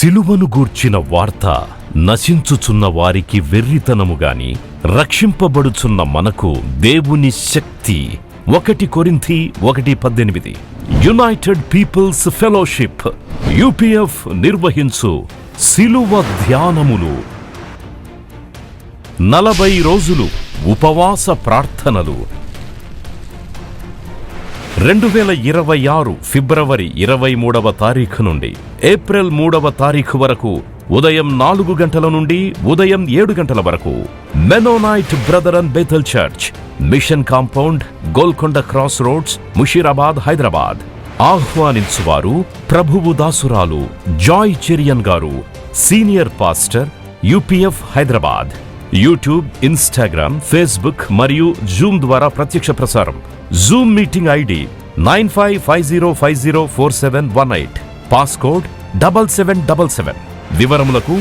సిలువను గూర్చిన వార్త నశించుచున్న వారికి వెర్రితనము గాని రక్షింపబడుచున్న మనకు దేవుని శక్తి. 1 కొరింథీ 1:18. యునైటెడ్ పీపుల్స్ ఫెలోషిప్ UPF నిర్వహించు సిలువ ధ్యానములు. 40 రోజులు ఉపవాస ప్రార్థనలు. 2026 ఫిబ్రవరి 23వ తారీఖు నుండి ఏప్రిల్ 3వ తారీఖు వరకు ఉదయం 4 గంటల నుండి ఉదయం 7 గంటల వరకు Mennonite brother and Bethel church, mission compound, Golconda cross roads, Musheerabad, Hyderabad. ఆహ్వానించువారు ప్రభువు దాసురాలు జాయ్ చెరియన్ గారు, senior pastor, UPF Hyderabad. YouTube, Instagram, Facebook మరియు జూమ్ ద్వారా ప్రత్యక్ష ప్రసారం. Zoom meeting ID 9550504718, passcode 7777. వివరములకు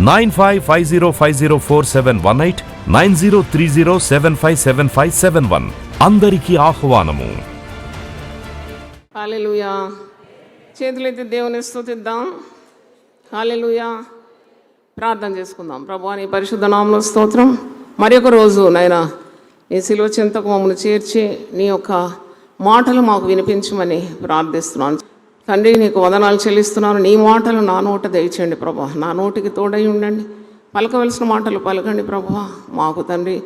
9550504718, 9030757571. అందరికీ ఆహ్వానము. హల్లెలూయా. చేతులెత్తి దేవుని స్తుతిద్దాం. హల్లెలూయా. ప్రార్థన చేసుకుందాం. ప్రభువా, నీ పరిశుద్ధ నామములో స్తోత్రం. మరి ఒక రోజు నాయనా నీ సిలువ చింతకు మమ్మల్ని చేర్చి నీ యొక్క మాటలు మాకు వినిపించమని ప్రార్థిస్తున్నాను తండ్రి. నీకు వందనాలు చెల్లిస్తున్నాను. నీ మాటలు నా నోట దయచేయండి ప్రభువా. నా నోటికి తోడై ఉండండి. పలకవలసిన మాటలు పలకండి ప్రభువా. మాకు తండ్రి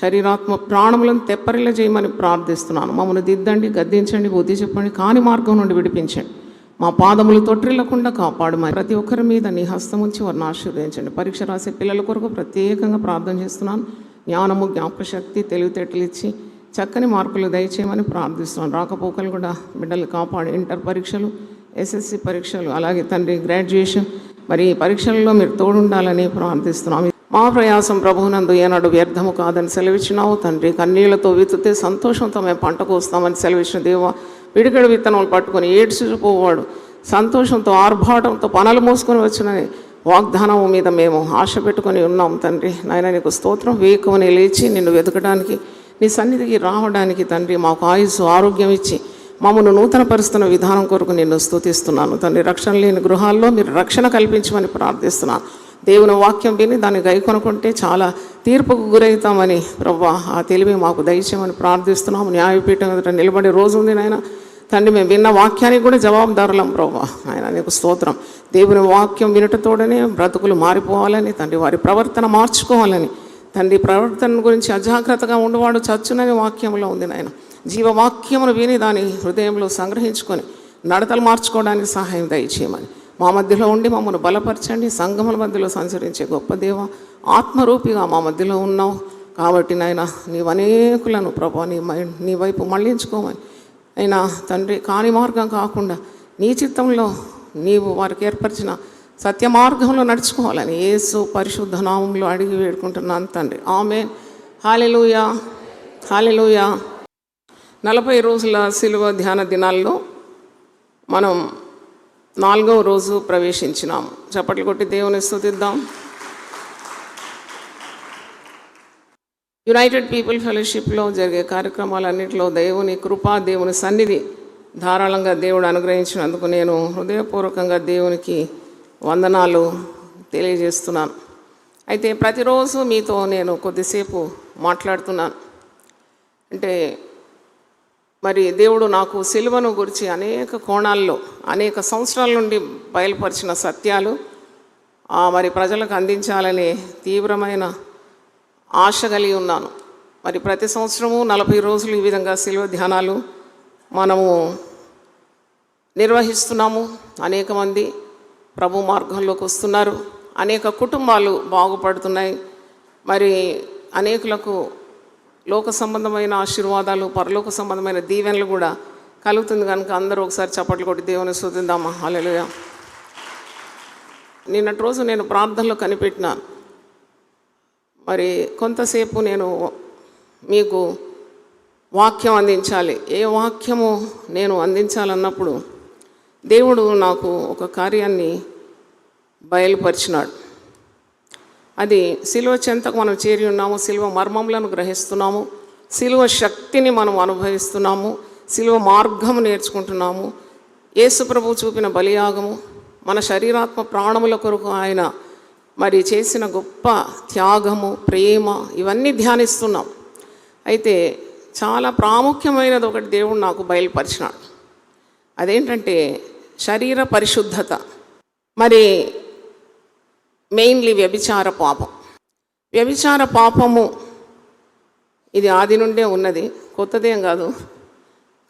శరీరాత్మ ప్రాణములను తెప్పరిల్ల చేయమని ప్రార్థిస్తున్నాను. మమ్మల్ని దిద్దండి, గద్దించండి, బుద్ధి చెప్పండి, కాని మార్గం నుండి విడిపించండి. మా పాదములు తొట్టిల్లకుండా కాపాడమని ప్రతి ఒక్కరి మీద నీ హస్తం ఉంచి వారిని ఆశీర్వదించండి. పరీక్ష రాసే పిల్లల కొరకు ప్రత్యేకంగా ప్రార్థన చేస్తున్నాను. జ్ఞానము, జ్ఞాపక శక్తి, తెలివితేటలు ఇచ్చి చక్కని మార్కులు దయచేయమని ప్రార్థిస్తున్నాను. రాకపోకలు కూడా బిడ్డలు కాపాడు. ఇంటర్ పరీక్షలు, SSC పరీక్షలు, అలాగే తండ్రి గ్రాడ్యుయేషన్, మరి ఈ పరీక్షలలో మీరు తోడుండాలని ప్రార్థిస్తున్నాము. మా ప్రయాసం ప్రభువునందు ఏనాడు వ్యర్థము కాదని సెలవిచ్చినావు తండ్రి. కన్నీళ్లతో విత్తితే సంతోషంతో మేము పంట కోస్తామని సెలవిచ్చిన దేవా, పిడికెడు విత్తనాలు పట్టుకొని ఏడ్చిపోవాడు సంతోషంతో ఆర్భాటంతో పనులు మోసుకొని వచ్చిన వాగ్దానం మీద మేము ఆశ పెట్టుకొని ఉన్నాం తండ్రి. నాయన నీకు స్తోత్రం. వేకువని లేచి నిన్ను వెతకడానికి, నీ సన్నిధికి రావడానికి తండ్రి మాకు ఆయుస్సు, ఆరోగ్యం ఇచ్చి మమ్మల్ని నూతన పరుస్తున్న విధానం కొరకు నిన్ను స్తుతిస్తున్నాను తండ్రి. రక్షణ లేని గృహాల్లో మీరు రక్షణ కల్పించమని ప్రార్థిస్తున్నాను. దేవుని వాక్యం విని దాన్ని గైకొనుకుంటే చాలా తీర్పుకు గురవుతామని ప్రభువా ఆ తెలివి మాకు దయచేయమని ప్రార్థిస్తున్నాము. న్యాయపీఠం ఎదుట నిలబడే రోజు ఉంది నాయన తండ్రి. మేము విన్న వాక్యానికి కూడా జవాబుదారులం ప్రభువా. ఆయన నీకు స్తోత్రం. దేవుని వాక్యం వినటతోడనే బ్రతుకులు మారిపోవాలని తండ్రి, వారి ప్రవర్తన మార్చుకోవాలని తండ్రి. ప్రవర్తన గురించి అజాగ్రత్తగా ఉండేవాడు చచ్చునని వాక్యంలో ఉంది నాయన. జీవవాక్యమును విని దాని హృదయంలో సంగ్రహించుకొని నడతలు మార్చుకోవడానికి సహాయం దయచేయమని మా మధ్యలో ఉండి మమ్మల్ని బలపరచండి. సంఘముల మధ్యలో సంచరించే గొప్ప దేవ, ఆత్మరూపిగా మా మధ్యలో ఉన్నావు కాబట్టి నాయన నీవు అనేకులను ప్రభువా నీ వైపు మళ్ళించుకోమని అయినా తండ్రి. కాని మార్గం కాకుండా నీ చిత్తంలో నీవు వారికి ఏర్పరిచిన సత్య మార్గంలో నడుచుకోవాలని యేసు పరిశుద్ధ నామంలో అడిగి వేడుకుంటున్నాను తండ్రి. ఆమేన్. హల్లెలూయా, హల్లెలూయా. 40 రోజుల సిలువ ధ్యాన దినాల్లో మనం 4వ రోజు ప్రవేశించినాము. చప్పట్లు కొట్టి దేవుని స్తుతిద్దాం. యునైటెడ్ పీపుల్ ఫెలోషిప్లో జరిగే కార్యక్రమాలన్నింటిలో దేవుని కృప, దేవుని సన్నిధి ధారాళంగా దేవుడు అనుగ్రహించినందుకు నేను హృదయపూర్వకంగా దేవునికి వందనాలు తెలియజేస్తున్నాను. అయితే ప్రతిరోజు మీతో నేను కొద్దిసేపు మాట్లాడుతున్నాను. అంటే మరి దేవుడు నాకు సిలువను గురించి అనేక కోణాల్లో అనేక సంవత్సరాల నుండి బయలుపరిచిన సత్యాలు మరి ప్రజలకు అందించాలనే తీవ్రమైన ఆశ కలిగి ఉన్నాను. మరి ప్రతి సంవత్సరము 40 రోజులు ఈ విధంగా సిలువ ధ్యానాలు మనము నిర్వహిస్తున్నాము. అనేక మంది ప్రభు మార్గంలోకి వస్తున్నారు. అనేక కుటుంబాలు బాగుపడుతున్నాయి. మరి అనేకులకు లోక సంబంధమైన ఆశీర్వాదాలు, పరలోక సంబంధమైన దీవెనలు కూడా కలుగుతుంది. కనుక అందరూ ఒకసారి చప్పట్లు కొట్టి దేవుని స్తుతిద్దామా. హల్లెలూయా. నిన్నటి రోజు నేను ప్రార్థనలో కనిపెట్టినాను. మరి కొంతసేపు నేను మీకు వాక్యం అందించాలి. ఏ వాక్యము నేను అందించాలన్నప్పుడు దేవుడు నాకు ఒక కార్యాన్ని బయలుపరిచినాడు. అది సిలువ చెంతకు మనం చేరి ఉన్నాము. సిలువ మర్మములను గ్రహిస్తున్నాము. సిలువ శక్తిని మనం అనుభవిస్తున్నాము. సిలువ మార్గము నేర్చుకుంటున్నాము. యేసు ప్రభువు చూపిన బలియాగము, మన శరీరాత్మ ప్రాణముల కొరకు ఆయన మరి చేసిన గొప్ప త్యాగము, ప్రేమ ఇవన్నీ ధ్యానిస్తున్నాం. అయితే చాలా ప్రాముఖ్యమైనది ఒకటి దేవుడు నాకు బయలుపరిచినాడు. అదేంటంటే శరీర పరిశుద్ధత. మరి మెయిన్లీ వ్యభిచార పాపం. వ్యభిచార పాపము ఇది ఆది నుండే ఉన్నది, కొత్తదేం కాదు.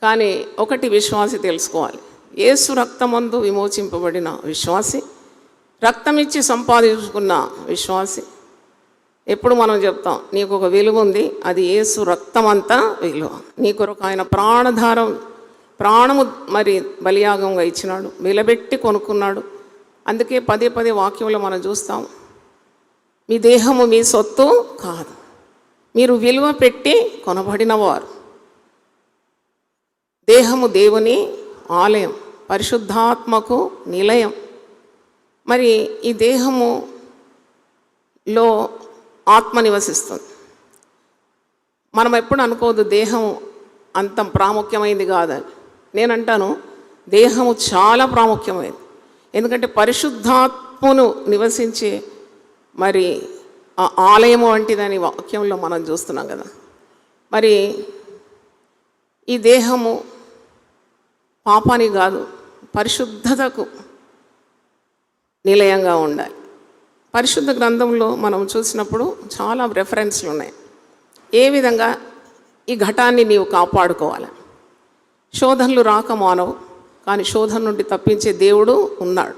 కానీ ఒకటి విశ్వాసి తెలుసుకోవాలి, యేసు రక్తమందు విమోచింపబడిన విశ్వాసి, రక్తమిచ్చి సంపాదించుకున్న విశ్వాసి. ఎప్పుడు మనం చెప్తాం నీకు ఒక విలువ ఉంది, అది యేసు రక్తమంతా విలువ. నీ కొరకు ఆయన ప్రాణము మరి బలియాగంగా ఇచ్చినాడు, వెలబెట్టి కొనుక్కున్నాడు. అందుకే పదే పదే వాక్యంలో మనం చూస్తాం, మీ దేహము మీ సొత్తు కాదు, మీరు విలువ పెట్టి కొనబడినవారు. దేహము దేవుని ఆలయం, పరిశుద్ధాత్మకు నిలయం. మరి ఈ దేహములో ఆత్మ నివసిస్తుంది. మనం ఎప్పుడు అనుకోదు దేహం అంత ప్రాముఖ్యమైనది కాదని. నేనంటాను దేహము చాలా ప్రాముఖ్యమైనది. ఎందుకంటే పరిశుద్ధాత్మను నివసించే మరి ఆ ఆలయము వంటిదని వాక్యంలో మనం చూస్తున్నాం కదా. మరి ఈ దేహము పాపానికి కాదు, పరిశుద్ధతకు నిలయంగా ఉండాలి. పరిశుద్ధ గ్రంథంలో మనం చూసినప్పుడు చాలా రెఫరెన్స్లు ఉన్నాయి. ఏ విధంగా ఈ ఘటాన్ని నీవు కాపాడుకోవాలి. శోధనలు రాక మానవు, కానీ శోధన నుండి తప్పించే దేవుడు ఉన్నాడు.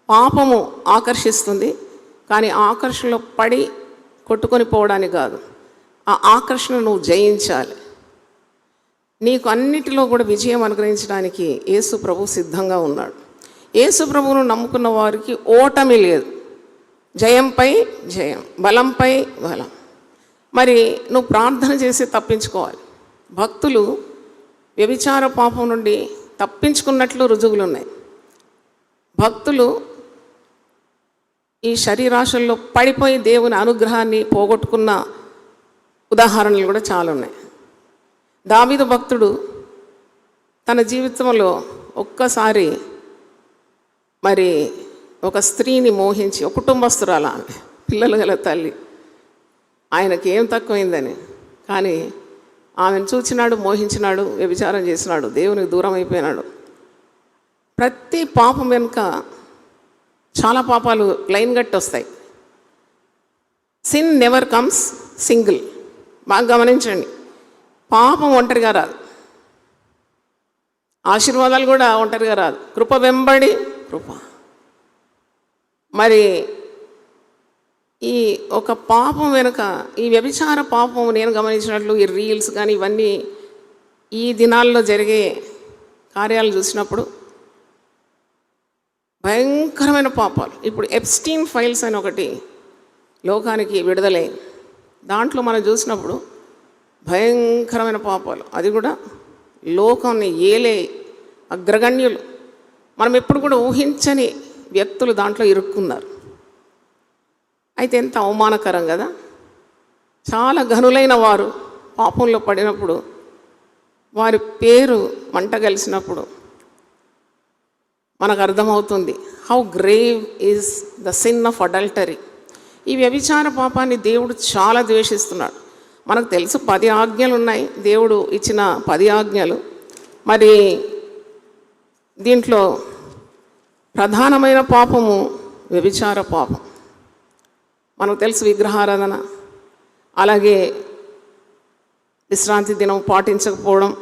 పాపము ఆకర్షిస్తుంది, కానీ ఆకర్షణలో పడి కొట్టుకొని పోవడానికి కాదు, ఆ ఆకర్షణ నువ్వు జయించాలి. నీకు అన్నిటిలో కూడా విజయం అనుగ్రహించడానికి యేసు ప్రభు సిద్ధంగా ఉన్నాడు. యేసు ప్రభువును నమ్ముకున్న వారికి ఓటమి లేదు, జయంపై జయం, బలంపై బలం. మరి నువ్వు ప్రార్థన చేసి తప్పించుకోవాలి. భక్తులు వ్యభిచార పాపం నుండి తప్పించుకున్నట్లు రుజువులు ఉన్నాయి. భక్తులు ఈ శరీరాశల్లో పడిపోయి దేవుని అనుగ్రహాన్ని పోగొట్టుకున్న ఉదాహరణలు కూడా చాలా ఉన్నాయి. దావీదు భక్తుడు తన జీవితంలో ఒక్కసారి మరి ఒక స్త్రీని మోహించి, ఒక కుటుంబస్తురాలు, ఆమె పిల్లలు గల తల్లి, ఆయనకి ఏం తక్కువైందని, కానీ ఆమెను చూచినాడు, మోహించినాడు, వ్యభిచారం చేసినాడు, దేవునికి దూరం అయిపోయినాడు. ప్రతి పాపం వెనుక చాలా పాపాలు లైన్ గట్టి వస్తాయి. Sin never comes single. బాగా గమనించండి, పాపం ఒంటరిగా రాదు, ఆశీర్వాదాలు కూడా ఒంటరిగా రాదు, కృప వెంబడి కృప. మరి ఈ ఒక పాపం వెనుక, ఈ వ్యభిచార పాపం నేను గమనించినట్లు ఈ రీల్స్ కానీ ఇవన్నీ ఈ దినాల్లో జరిగే కార్యాలు చూసినప్పుడు భయంకరమైన పాపాలు. ఇప్పుడు ఎప్స్టీన్ ఫైల్స్ అని ఒకటి లోకానికి విడుదలై, దాంట్లో మనం చూసినప్పుడు భయంకరమైన పాపాలు, అది కూడా లోకాన్ని ఏలే అగ్రగణ్యులు, మనం ఎప్పుడు కూడా ఊహించని వ్యక్తులు దాంట్లో ఇరుక్కున్నారు. అయితే ఎంత అవమానకరం కదా. చాలా ఘనులైన వారు పాపంలో పడినప్పుడు, వారి పేరు మంట కలిసినప్పుడు మనకు అర్థమవుతుంది how grave is the sin of adultery. ఈ వ్యభిచార పాపాన్ని దేవుడు చాలా ద్వేషిస్తున్నాడు. మనకు తెలుసు 10 ఆజ్ఞలు ఉన్నాయి, దేవుడు ఇచ్చిన 10 ఆజ్ఞలు. మరి దీంట్లో ప్రధానమైన పాపము వ్యభిచార పాపం. మనకు తెలుసు విగ్రహారాధన, అలాగే విశ్రాంతి దినం పాటించకపోవడం,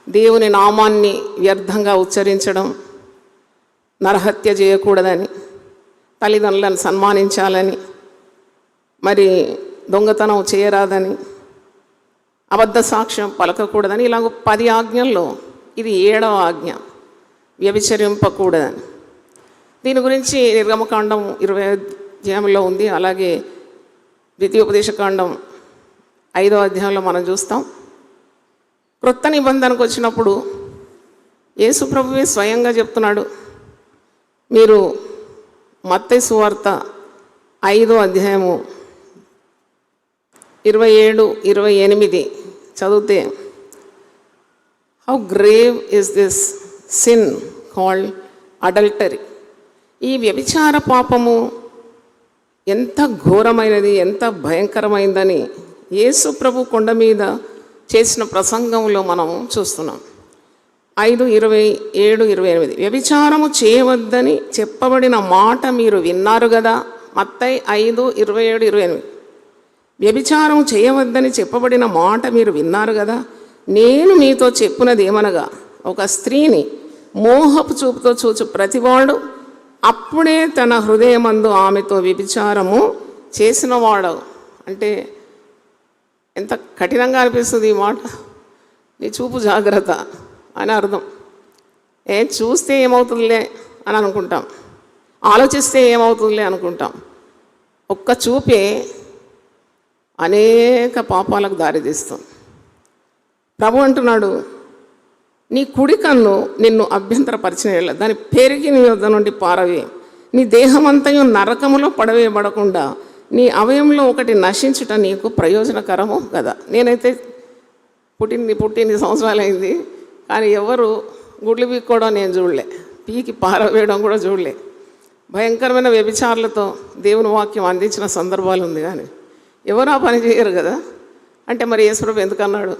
దేవుని నామాన్ని వ్యర్థంగా ఉచ్చరించడం, నరహత్య చేయకూడదని, తల్లిదండ్రులను సన్మానించాలని, మరి దొంగతనం చేయరాదని, అబద్ధ సాక్ష్యం పలకకూడదని, ఇలాగ 10 ఆజ్ఞల్లో ఇది 7వ ఆజ్ఞ, వ్యభిచరింపకూడదని. దీని గురించి నిర్గమకాండం 20వ అధ్యాయంలో ఉంది. అలాగే ద్వితీయోపదేశకాండం 5వ అధ్యాయంలో మనం చూస్తాం. క్రొత్త నిబంధనకు వచ్చినప్పుడు యేసు ప్రభువే స్వయంగా చెప్తున్నాడు. మీరు మత్తయి సువార్త 5వ అధ్యాయము 27-28 చదివితే, how grave is this sin called adultery. ఈ వ్యభిచార పాపము ఎంత ఘోరమైనది, ఎంత భయంకరమైందని యేసు ప్రభు కొండ మీద చేసిన ప్రసంగంలో మనము చూస్తున్నాం. 5:27-28 వ్యభిచారము చేయవద్దని చెప్పబడిన మాట మీరు విన్నారు కదా. మత్తయి 5:27-28 వ్యభిచారము చేయవద్దని చెప్పబడిన మాట మీరు విన్నారు కదా. నేను మీతో చెప్పున్నది ఏమనగా, ఒక స్త్రీని మోహపు చూపుతో చూచు ప్రతివాడు అప్పుడే తన హృదయమందు ఆమెతో వ్యభిచారము చేసినవాడు. అంటే ఎంత కఠినంగా అనిపిస్తుంది ఈ మాట. నీ చూపు జాగ్రత్త అని అర్థం. చూస్తే ఏమవుతుందిలే అని అనుకుంటాం, ఆలోచిస్తే ఏమవుతుందిలే అనుకుంటాం. ఒక్క చూపే అనేక పాపాలకు దారితీస్తుంది. ప్రభు అంటున్నాడు, నీ కుడి కన్ను నిన్ను అభ్యంతరపరిచిన దాని పెరిగి నీ వద్ద నుండి పారవే. నీ దేహమంతయు నరకములో పడవేయబడకుండా నీ అవయంలో ఒకటి నశించుట నీకు ప్రయోజనకరము కదా. నేనైతే పుట్టిన సంవత్సరాలు అయింది, కానీ ఎవరు గుడ్లు పీక్కోవడం నేను చూడలే, పీకి పారవేయడం కూడా చూడలే. భయంకరమైన వ్యభిచారులతో దేవుని వాక్యం అందించిన సందర్భాలు ఉంది, కానీ ఎవరు ఆ పని చేయరు కదా. అంటే మరి యేసుప్రభు ఎందుకన్నాడు,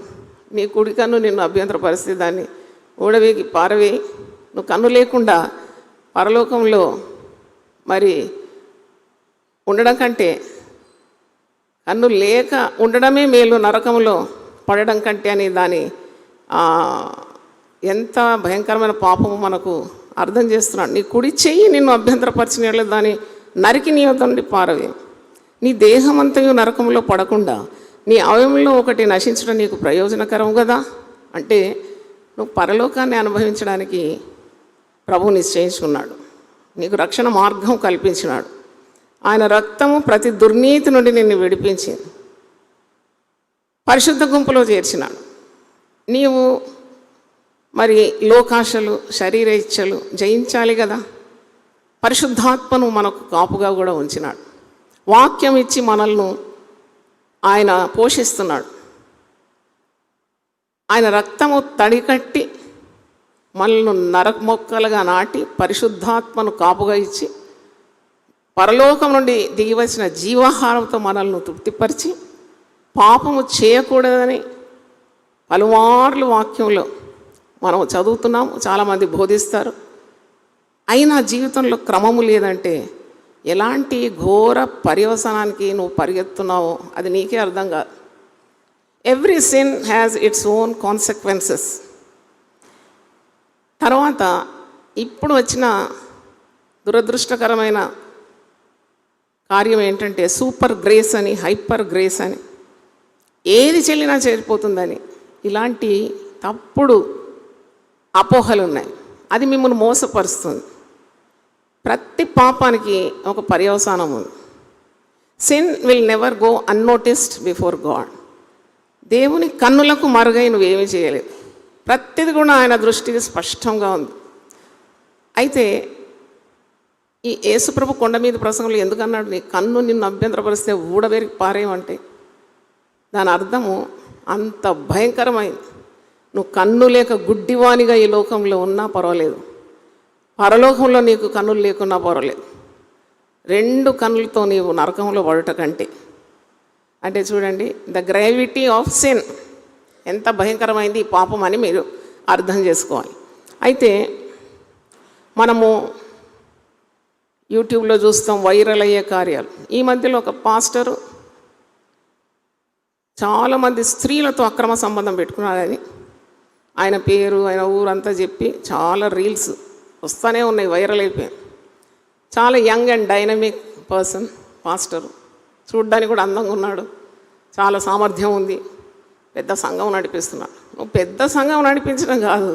నీ కుడి కన్ను నిన్ను అభ్యంతర పరిస్థితి దాన్ని ఊడవేకి పారవేయి. నువ్వు కన్ను లేకుండా పరలోకంలో మరి ఉండడం కంటే, కన్ను లేక ఉండడమే మేలు నరకంలో పడడం కంటే అని దాని ఎంత భయంకరమైన పాపము మనకు అర్థం చేస్తున్నాడు. నీ కుడి చెయ్యి నిన్ను అభ్యంతరపరిచిన దాన్ని నరికి నీ వద్ద నుండి పారవే. నీ దేహమంతయు నరకంలో పడకుండా నీ అవయంలో ఒకటి నశించడం నీకు ప్రయోజనకరం కదా. అంటే నువ్వు పరలోకాన్ని అనుభవించడానికి ప్రభువు నిశ్చయించుకున్నాడు, నీకు రక్షణ మార్గం కల్పించినాడు. ఆయన రక్తము ప్రతి దుర్నీతి నుండి నిన్ను విడిపించింది, పరిశుద్ధ గుంపులో చేర్చినాడు. నీవు మరి లోకాశలు శరీర ఇచ్చలు జయించాలి కదా. పరిశుద్ధాత్మను మనకు కాపుగా కూడా ఉంచినాడు. వాక్యం ఇచ్చి మనల్ని ఆయన పోషిస్తున్నాడు. ఆయన రక్తము తడికట్టి మనల్ని నరక మొక్కలుగా నాటి పరిశుద్ధాత్మను కాపుగా ఇచ్చి పరలోకం నుండి దిగివచ్చిన జీవాహారంతో మనల్ని తృప్తిపరిచి పాపము చేయకూడదని పలుమార్లు వాక్యంలో మనం చదువుతున్నాము, చాలామంది బోధిస్తారు. అయినా జీవితంలో క్రమము లేదంటే ఎలాంటి ఘోర పర్యవసానానికి నువ్వు పరిగెత్తున్నావో అది నీకే అర్థం కాదు. Every sin has its own consequences. తర్వాత ఇప్పుడు వచ్చిన దురదృష్టకరమైన కార్యం ఏంటంటే సూపర్ గ్రేస్ అని, హైపర్ గ్రేస్ అని, ఏది చెల్లినా చేరిపోతుందని ఇలాంటి తప్పుడు అపోహలు ఉన్నాయి. అది మిమ్మల్ని మోసపరుస్తుంది. ప్రతి పాపానికి ఒక పర్యవసానం ఉంది. Sin will never go unnoticed before God. దేవుని కన్నులకు మరుగై నువ్వేమీ చేయలేవు. ప్రతిది కూడా ఆయన దృష్టికి స్పష్టంగా ఉంది. అయితే ఈ యేసుప్రభు కొండ మీద ప్రసంగంలో ఎందుకన్నాడు, నీ కన్ను నిన్ను అభ్యంతరపరిస్తే ఊడబెరికి పారేయమంటే దాని అర్థము అంత భయంకరమైంది. నువ్వు కన్ను లేక గుడ్డివానిగా ఈ లోకంలో ఉన్నా పర్వాలేదు, పరలోకంలో నీకు కన్నులు లేకున్నా పర్వాలేదు. 2 కన్నులతో నీవు నరకంలో పడుట కంటే. అంటే చూడండి, ద గ్రావిటీ ఆఫ్ సిన్ ఎంత భయంకరమైంది ఈ పాపం అని మీరు అర్థం చేసుకోవాలి. అయితే మనము యూట్యూబ్లో చూస్తాం వైరల్ అయ్యే కార్యాలు. ఈ మధ్యలో ఒక పాస్టరు చాలామంది స్త్రీలతో అక్రమ సంబంధం పెట్టుకున్నాడని ఆయన పేరు, ఆయన ఊరంతా చెప్పి చాలా రీల్స్ వస్తూనే ఉన్నాయి, వైరల్ అయిపోయాయి. చాలా young and dynamic person pastor, చూడ్డానికి కూడా అందంగా ఉన్నాడు, చాలా సామర్థ్యం ఉంది, పెద్ద సంఘం నడిపిస్తున్నాడు. నువ్వు పెద్ద సంఘం నడిపించడం కాదు,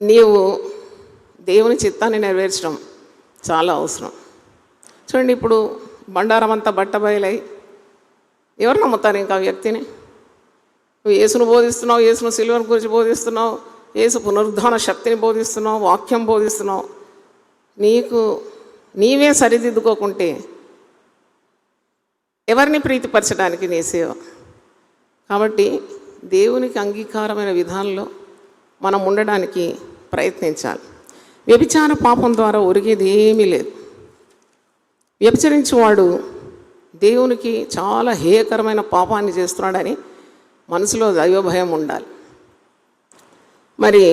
నీవు దేవుని చిత్తాన్ని నెరవేర్చడం చాలా అవసరం. చూడండి, ఇప్పుడు బండారం అంతా బట్టబయలై ఎవరు నమ్ముతారు ఇంకా వ్యక్తిని? నువ్వు యేసును బోధిస్తున్నావు, యేసును సిలువను గురించి బోధిస్తున్నావు, యేసు పునరుద్ధాన శక్తిని బోధిస్తున్నావు, వాక్యం బోధిస్తున్నావు. నీవే సరిదిద్దుకోకుంటే ఎవరిని ప్రీతిపరచడానికి నీ సేవ? కాబట్టి దేవునికి అంగీకారమైన విధానంలో మనం ఉండడానికి ప్రయత్నించాలి. వ్యభిచార పాపం ద్వారా ఒరిగేది ఏమీ లేదు. వ్యభిచరించేవాడు దేవునికి చాలా హేయకరమైన పాపాన్ని చేస్తున్నాడని మనసులో దైవభయం ఉండాలి. మరి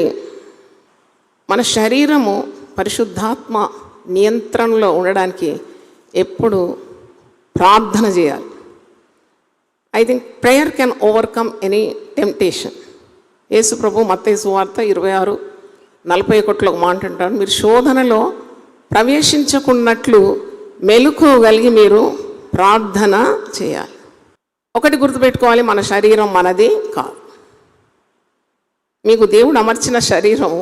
మన శరీరము పరిశుద్ధాత్మ నియంత్రణలో ఉండడానికి ఎప్పుడు ప్రార్థన చేయాలి. I think prayer can overcome any temptation. యేసు ప్రభు మత్తయి సువార్త 26:41 ఒక మాట అంటాడు, మీరు శోధనలో ప్రవేశించకున్నట్లు మెలకువగలిగి మీరు ప్రార్థన చేయాలి. ఒకటి గుర్తుపెట్టుకోవాలి, మన శరీరం మనది కాదు. మీకు దేవుడు అమర్చిన శరీరం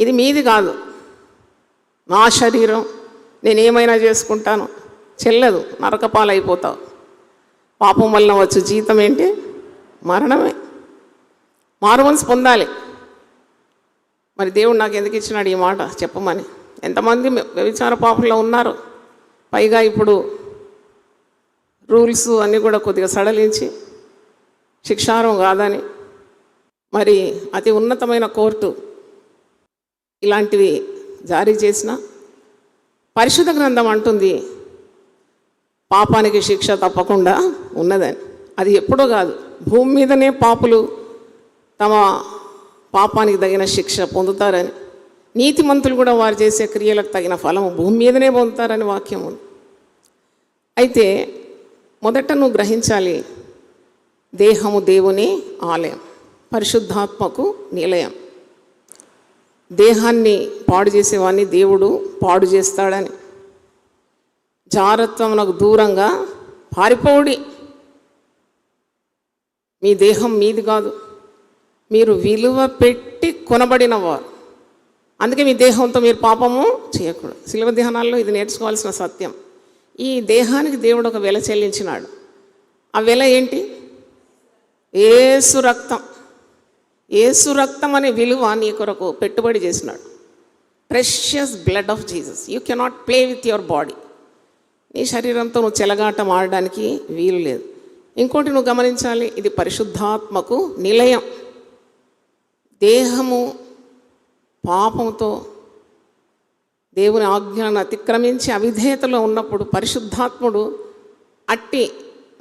ఇది మీది కాదు. నా శరీరం నేనేమైనా చేసుకుంటాను, చెల్లదు, నరకపాలైపోతావు. పాపం వలన వచ్చు జీతం ఏంటి? మరణమే. మారుమనసు పొందాలి. మరి దేవుడు నాకు ఎందుకు ఇచ్చినాడు ఈ మాట చెప్పమని? ఎంతమంది వ్యభిచార పాపంలో ఉన్నారు. పైగా ఇప్పుడు రూల్స్ అన్నీ కూడా కొద్దిగా సడలించి శిక్షార్హం కాదని మరి అతి ఉన్నతమైన కోర్టు ఇలాంటివి జారీ చేసిన పరిశుద్ధ గ్రంథం అంటుంది పాపానికి శిక్ష తప్పకుండా ఉన్నదని. అది ఎప్పుడో కాదు, భూమి మీదనే పాపులు తమ పాపానికి తగిన శిక్ష పొందుతారని, నీతిమంతులు కూడా వారు చేసే క్రియలకు తగిన ఫలము భూమి మీదనే పొందుతారని వాక్యం ఉంది. అయితే మొదట నువ్వు గ్రహించాలి, దేహము దేవుని ఆలయం, పరిశుద్ధాత్మకు నిలయం. దేహాన్ని పాడు చేసేవాడిని దేవుడు పాడు చేస్తాడని. జారత్వమునకు దూరంగా పారిపోవుడి. మీ దేహం మీది కాదు, మీరు విలువ పెట్టి కొనబడిన వారు. అందుకే మీ దేహంతో మీరు పాపము చేయకూడదు. శిలువ ధ్యానాల్లో ఇది నేర్చుకోవాల్సిన సత్యం. ఈ దేహానికి దేవుడు ఒక వెల చెల్లించినాడు. ఆ వెల ఏంటి? యేసు రక్తం. యేసు రక్తం అనే విలువ నీ కొరకు పెట్టుబడి చేసినాడు. Precious blood of Jesus. You cannot play with your body. నీ శరీరంతో నువ్వు చెలగాటం ఆడడానికి వీలు లేదు. ఇంకోటి నువ్వు గమనించాలి, ఇది పరిశుద్ధాత్మకు నిలయం. దేహము పాపంతో దేవుని ఆజ్ఞలను అతిక్రమించి అవిధేయతలో ఉన్నప్పుడు పరిశుద్ధాత్ముడు అట్టి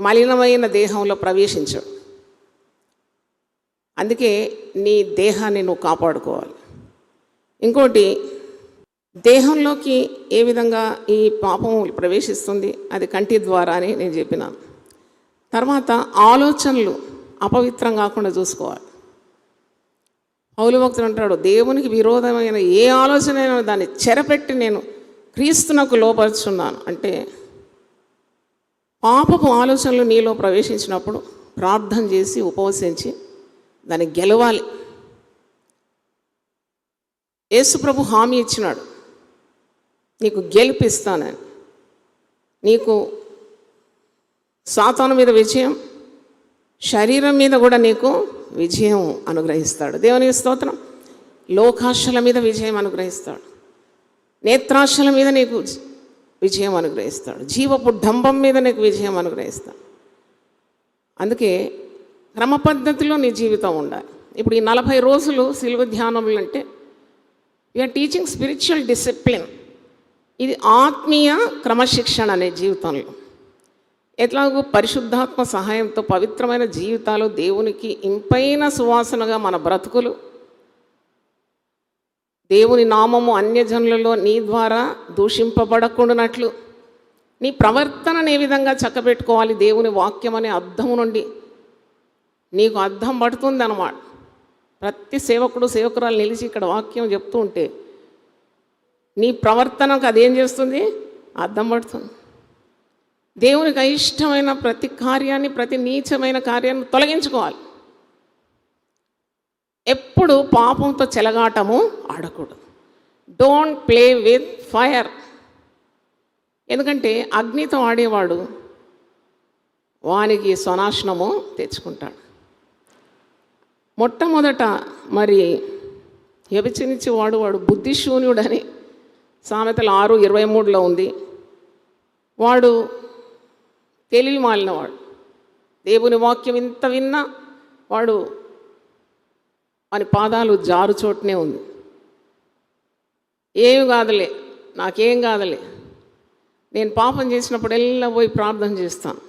మలినమైన దేహంలో ప్రవేశించాడు. అందుకే నీ దేహాన్ని నువ్వు కాపాడుకోవాలి. ఇంకోటి, దేహంలోకి ఏ విధంగా ఈ పాపం ప్రవేశిస్తుంది, అది కంటి ద్వారా అని నేను చెప్పినాను. తర్వాత ఆలోచనలు అపవిత్రం కాకుండా చూసుకోవాలి. పౌలు భక్తుడు అంటాడు, దేవునికి విరోధమైన ఏ ఆలోచన అయినా దాన్ని చెరపెట్టి నేను క్రీస్తునకు లోపరుచున్నాను. అంటే పాపపు ఆలోచనలు నీలో ప్రవేశించినప్పుడు ప్రార్థన చేసి ఉపవసించి దాన్ని గెలవాలి. యేసు ప్రభు హామీ ఇచ్చినాడు, నీకు గెలిపిస్తానని. నీకు సాతాను మీద విజయం, శరీరం మీద కూడా నీకు విజయం అనుగ్రహిస్తాడు. దేవునికి స్తోత్రం. లోకాశల మీద విజయం అనుగ్రహిస్తాడు, నేత్రాశల మీద నీకు విజయం అనుగ్రహిస్తాడు, జీవపు డంబం మీద నీకు విజయం అనుగ్రహిస్తాడు. అందుకే క్రమ పద్ధతిలో నీ జీవితం ఉండాలి. ఇప్పుడు ఈ 40 రోజులు సిలువ ధ్యానములు అంటే వీఆర్ టీచింగ్ స్పిరిచువల్ డిసిప్లిన్. ఇది ఆత్మీయ క్రమశిక్షణ అనే జీవితంలో. ఎట్లాగో పరిశుద్ధాత్మ సహాయంతో పవిత్రమైన జీవితాలు, దేవునికి ఇంపైన సువాసనగా మన బ్రతుకులు, దేవుని నామము అన్యజనులలో నీ ద్వారా దూషింపబడకుండానట్లు నీ ప్రవర్తనను ఏ విధంగా చక్కబెట్టుకోవాలి. దేవుని వాక్యం అనే అద్దము నుండి నీకు అద్దం పడుతుంది అన్నమాట. ప్రతి సేవకుడు సేవకురాలు నిలిచి ఇక్కడ వాక్యం చెప్తూ ఉంటే నీ ప్రవర్తనకు అదేం చేస్తుంది? అద్దం పడుతుంది. దేవునికి అయిష్టమైన ప్రతి కార్యాన్ని, ప్రతి నీచమైన కార్యాన్ని తొలగించుకోవాలి. ఎప్పుడు పాపంతో చెలగాటము ఆడకూడదు. Don't play with fire. ఎందుకంటే అగ్నితో ఆడేవాడు వానికి స్వనాశనము తెచ్చుకుంటాడు. మొట్టమొదట మరి వ్యభిచరించేవాడు వాడు బుద్ధిశూన్యుడని సామెతలు 6:23 ఉంది. వాడు తెలివి మాలినవాడు. దేవుని వాక్యం ఇంత విన్నా వాడు వాని పాదాలు జారు చోటనే ఉంది. ఏమి కాదులే, నాకేం కాదులే. నేను పాపం చేసినప్పుడెల్లా పోయి ప్రార్థన చేస్తాను.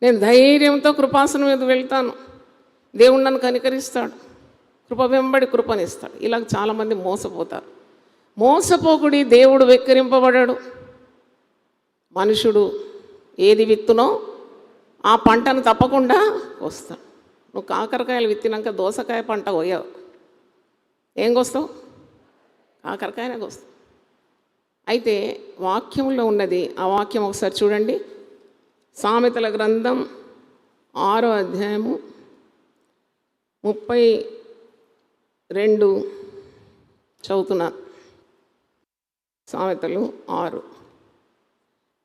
నేను ధైర్యంతో కృపాసనం మీద వెళ్తాను. దేవుడు నన్ను కనికరిస్తాడు, కృప వెంబడి కృపనిస్తాడు. ఇలా చాలామంది మోసపోతారు. మోసపోకుడి, దేవుడు వెక్కిరింపబడాడు. మనుషుడు ఏది విత్తునో ఆ పంటను తప్పకుండా వస్తాడు. నువ్వు కాకరకాయలు విత్తినాక దోసకాయ పంట కోయవు, ఏం కోస్తావు? కాకరకాయనే కోస్తావు. అయితే వాక్యంలో ఉన్నది, ఆ వాక్యం ఒకసారి చూడండి. సామెతల గ్రంథం 6వ అధ్యాయము 32 చదువుతున్నాను. సామెతలు 6.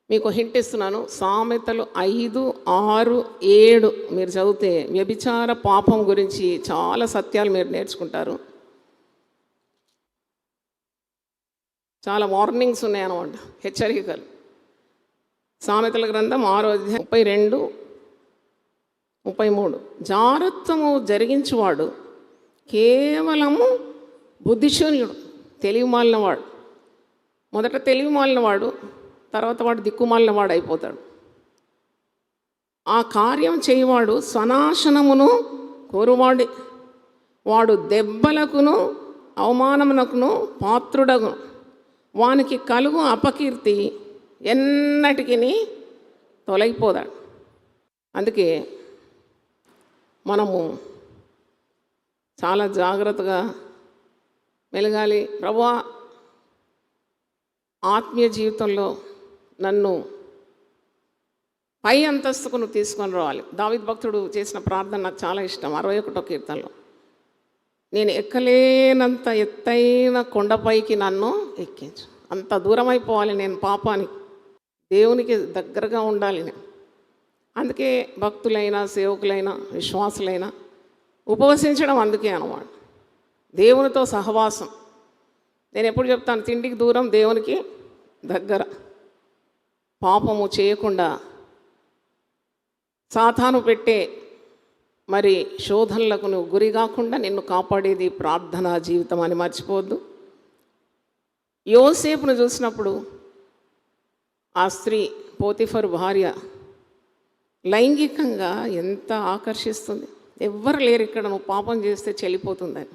మీకు హింట్ ఇస్తున్నాను. సామెతలు 5, 6, 7 మీరు చదివితే వ్యభిచార పాపం గురించి చాలా సత్యాలు మీరు నేర్చుకుంటారు. చాలా వార్నింగ్స్ ఉన్నాయన్నమాట, హెచ్చరికలు. సామెతల గ్రంథం 6వ అధ్యాయం 32, 33. జారత్వము జరిగించువాడు కేవలము బుద్ధిశూన్యుడు, తెలివి మాలినవాడు. మొదట తెలివి మాలినవాడు, తర్వాత వాడు దిక్కుమాలినవాడు అయిపోతాడు. ఆ కార్యం చేయవాడు స్వనాశనమును కోరువాడి, వాడు దెబ్బలకును అవమానమునకును పాత్రుడగును. వానికి కలుగు అపకీర్తి ఎన్నటికి తొలగిపోదాడు. అందుకే మనము చాలా జాగ్రత్తగా మెలగాలి. ప్రభువా, ఆత్మీయ జీవితంలో నన్ను పై అంతస్తుకు నువ్వు తీసుకొని రావాలి. దావీదు భక్తుడు చేసిన ప్రార్థన నాకు చాలా ఇష్టం. 61వ కీర్తనలో, నేను ఎక్కలేనంత ఎత్తైన కొండపైకి నన్ను ఎక్కించు. అంత దూరం అయిపోవాలి నేను పాపానికి, దేవునికి దగ్గరగా ఉండాలి నేను. అందుకే భక్తులైనా సేవకులైనా విశ్వాసులైనా ఉపవసించడం అందుకే అన్నమాట. దేవునితో సహవాసం. నేను ఎప్పుడు చెప్తాను, తిండికి దూరం, దేవునికి దగ్గర. పాపము చేయకుండా సాతాను పెట్టే మరి శోధనలకు నువ్వు గురి కాకుండా నిన్ను కాపాడేది ప్రార్థనా జీవితం అని మర్చిపోవద్దు. యోసేపును చూసినప్పుడు ఆ స్త్రీ పోతిఫరు భార్య లైంగికంగా ఎంత ఆకర్షిస్తుంది. ఎవ్వరు లేరు ఇక్కడ, నువ్వు పాపం చేస్తే చెల్లిపోతుందని.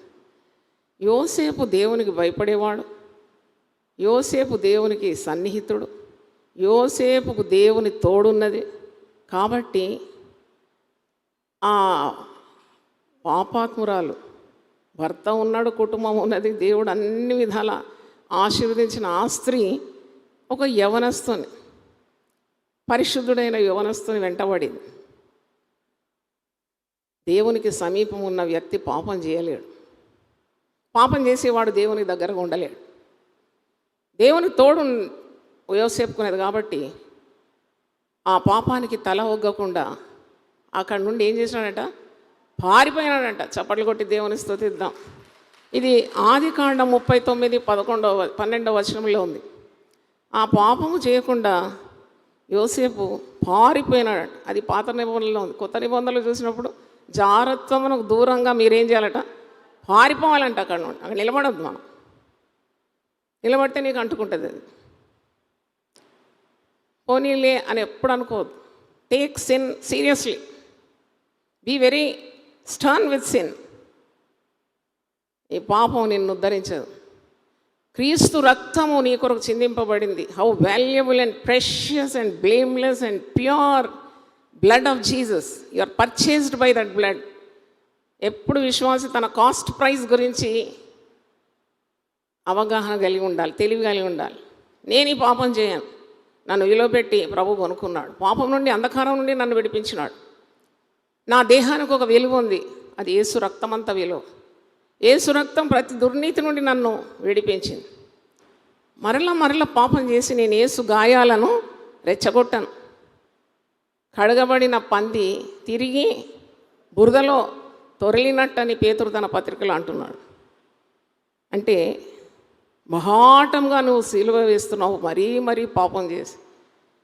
యోసేపు దేవునికి భయపడేవాడు, యోసేపు దేవునికి సన్నిహితుడు, యోసేపుకు దేవుని తోడున్నది. కాబట్టి ఆ పాపాత్మురాలు, భర్త ఉన్నాడు, కుటుంబం ఉన్నది, దేవుడు అన్ని విధాల ఆశీర్వదించిన ఆ స్త్రీ ఒక యవనస్తుని, పరిశుద్ధుడైన యవనస్తుని వెంటబడింది. దేవునికి సమీపం ఉన్న వ్యక్తి పాపం చేయలేడు. పాపం చేసేవాడు దేవుని దగ్గరగా ఉండలేడు. దేవుని తోడు యోసేపుకునేది కాబట్టి ఆ పాపానికి తల ఒగ్గకుండా అక్కడి నుండి ఏం చేసినాడట, పారిపోయినాడంట. చప్పట్లు కొట్టి దేవుని స్తుతిద్దాం. ఇది ఆదికాండం 39, 11, 12వ వచనంలో ఉంది. ఆ పాపము చేయకుండా యోసేపు పారిపోయినాడట. అది పాత నిబంధనలో ఉంది. కొత్త నిబంధనలు చూసినప్పుడు జారత్వమునకు దూరంగా మీరేం చేయాలట, పారిపోవాలంట. అక్కడ నుండి అక్కడ నిలబడద్దు. మనం నిలబడితే నీకు అంటుకుంటుంది అది. పోనీలే అని ఎప్పుడు అనుకోవద్దు. Take sin seriously, be very stern with sin. ఈ పాపం నిన్ను ఉద్ధరించదు. క్రీస్తు రక్తము నీ కొరకు చిందింపబడింది. How valuable and precious and blameless and pure blood of Jesus. You are purchased by that blood. ఎప్పుడు విశ్వాసి తన కాస్ట్ ప్రైస్ గురించి అవగాహన కలిగి ఉండాలి, తెలివి కలిగి ఉండాలి. నేను ఈ పాపం చేయను, నన్ను విలువపెట్టి ప్రభు కొనుక్కున్నాడు. పాపం నుండి, అంధకారం నుండి నన్ను విడిపించినాడు. నా దేహానికి ఒక విలువ ఉంది, అది యేసు రక్తం అంత విలువ. యేసు రక్తం ప్రతి దుర్నీతి నుండి నన్ను విడిపించింది. మరలా పాపం చేసి నేను యేసు గాయాలను రెచ్చగొట్టాను. కడగబడిన పంది తిరిగి బురదలో తొరలినట్టని పేతురు తన పత్రికలో అంటున్నాడు. అంటే మహాటంగా నువ్వు సిలువ వేస్తున్నావు, మరీ పాపం చేసి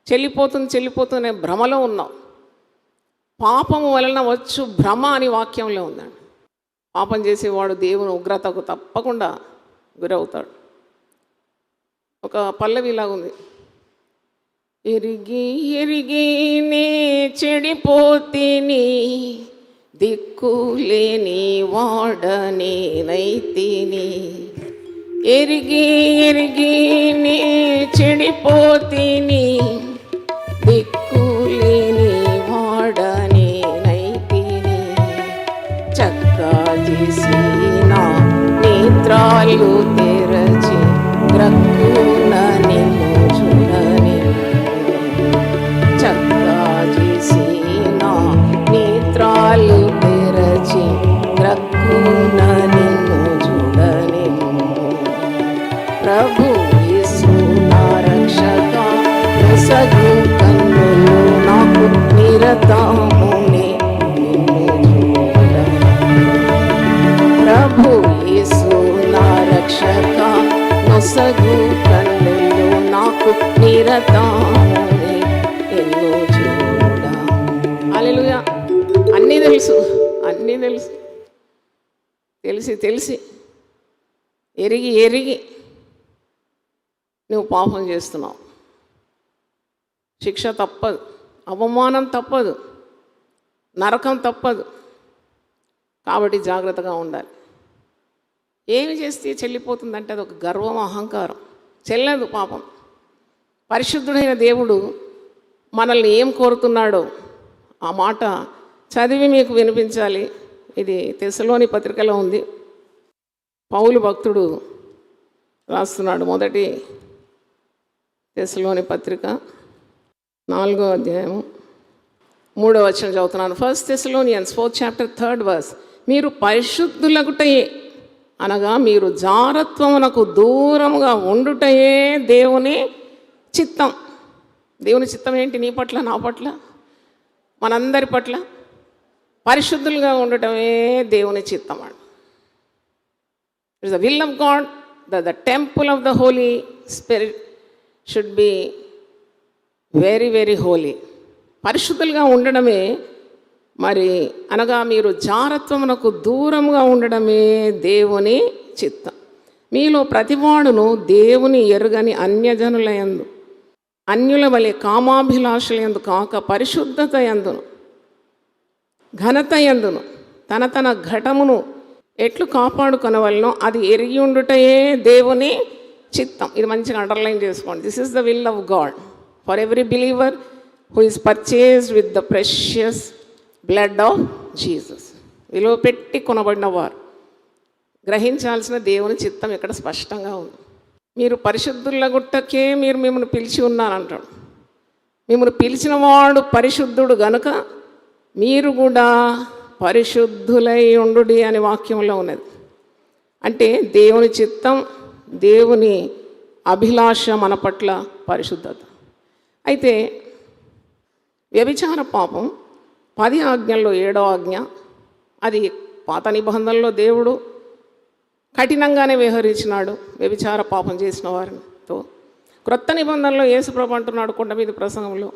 చెల్లిపోతుంది భ్రమలో ఉన్నావు. పాపము వలన వచ్చు భ్రమ అని వాక్యంలో ఉందండి. పాపం చేసేవాడు దేవుని ఉగ్రతకు తప్పకుండా గురవుతాడు. ఒక పల్లవిలాగా ఉంది. ఎరిగి ఎరిగి నే చెడిపోతిని, దిక్కులేని వాడనేనైతిని. ఎరిగి ఎరిగి నే చెడిపోతిని, దిక్కులేని వాడనేనైతిని. చక్కా చేసి నా నేత్రాలు తెరచి గ్రక్కున నిన్ను చూడని. చక్కా చేసి నా నేత్రాలు తెరచి గ్రక్కున నిన్ను చూడని. ప్రభు యేసు నా రక్షక, నొసగు కన్నులు నాకు నిరతమునే నిన్ను చూడని. ప్రభు యేసు నా రక్షక, నొసగు కన్నులు నాకు నిరతమునే నిన్ను చూడ. హల్లెలూయా. అన్నీ తెలుసు, అన్నీ తెలుసు, తెలిసి తెలిసి ఎరిగి ఎరిగి నువ్వు పాపం చేస్తున్నావు. శిక్ష తప్పదు, అవమానం తప్పదు, నరకం తప్పదు. కాబట్టి జాగ్రత్తగా ఉండాలి. ఏమి చేస్తే చెల్లిపోతుందంటే అది ఒక గర్వం, అహంకారం. చెల్లదు పాపం. పరిశుద్ధుడైన దేవుడు మనల్ని ఏం కోరుతున్నాడో ఆ మాట చదివి మీకు వినిపించాలి. ఇది తెస్సలోని పత్రికలో ఉంది. పౌలు భక్తుడు రాస్తున్నాడు. మొదటి తెస్సలోని పత్రిక 4వ అధ్యాయము 3వ వచనం చదువుతున్నాను. 1 Thessalonians 4th chapter 3rd verse. మీరు పరిశుద్ధులగుటయే అనగా మీరు జారత్వమునకు దూరముగా ఉండుటయే దేవుని చిత్తం. దేవుని చిత్తం ఏంటి? నీ పట్ల, నా పట్ల, మనందరి పట్ల పరిశుద్ధులుగా ఉండటమే దేవుని చిత్తం అండి. It's the will of God that the temple of the Holy Spirit should be very very holy. పరిశుద్ధులుగా ఉండడమే మరి అనగా మీరు జారత్వమునకు దూరంగా ఉండడమే దేవుని చిత్తం. మీలో ప్రతివాడును దేవుని ఎరుగని అన్యజనుల యందు, అన్యుల వలె కామాభిలాషల యందు కాక పరిశుద్ధత యందును ఘనత యందును తన తన ఘటమును ఎట్లు కాపాడుకొనవలనో అది ఎరిగి ఉండుటయే దేవుని చిత్తం. ఇది మంచిగా అండర్లైన్ చేసుకోండి. This is the will of God for every believer who is purchased with the precious blood of Jesus. విలువ పెట్టి కొనబడిన వారు గ్రహించాల్సిన దేవుని చిత్తం ఇక్కడ స్పష్టంగా ఉంది. మీరు పరిశుద్ధుల గుట్టకే మీరు మిమ్మల్ని పిలిచి ఉన్నారంటాడు. మిమ్మల్ని పిలిచిన వాడు పరిశుద్ధుడు గనుక మీరు కూడా పరిశుద్ధులై ఉండుడి అనే వాక్యంలో ఉన్నది. అంటే దేవుని చిత్తం, దేవుని అభిలాష మన పట్ల పరిశుద్ధత. అయితే వ్యభిచార పాపం 10 ఆజ్ఞల్లో 7వ ఆజ్ఞ. అది పాత నిబంధనలో దేవుడు కఠినంగానే వ్యవహరించినాడు వ్యభిచార పాపం చేసిన వారితో. క్రొత్త నిబంధనలో యేసుప్రభు అంటున్నాడు కొండ మీద ప్రసంగంలో,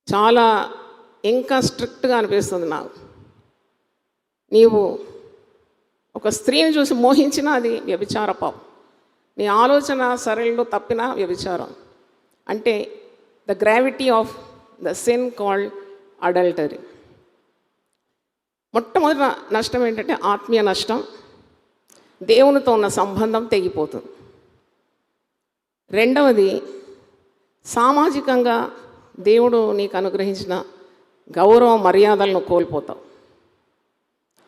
చాలా ఇంకా స్ట్రిక్ట్గా అనిపిస్తుంది నాకు. నీవు ఒక స్త్రీని చూసి మోహించినా అది వ్యభిచార పాపం. నీ ఆలోచన సరళిలో తప్పినా వ్యభిచారం. అంటే the gravity of the sin called adultery. మొట్టమొదటి నష్టం ఏంటంటే ఆత్మీయ నష్టం. దేవునితో ఉన్న సంబంధం తెగిపోతుంది. రెండవది, సామాజికంగా దేవుడు నీకు అనుగ్రహించిన గౌరవ మర్యాదలను కోల్పోతావు.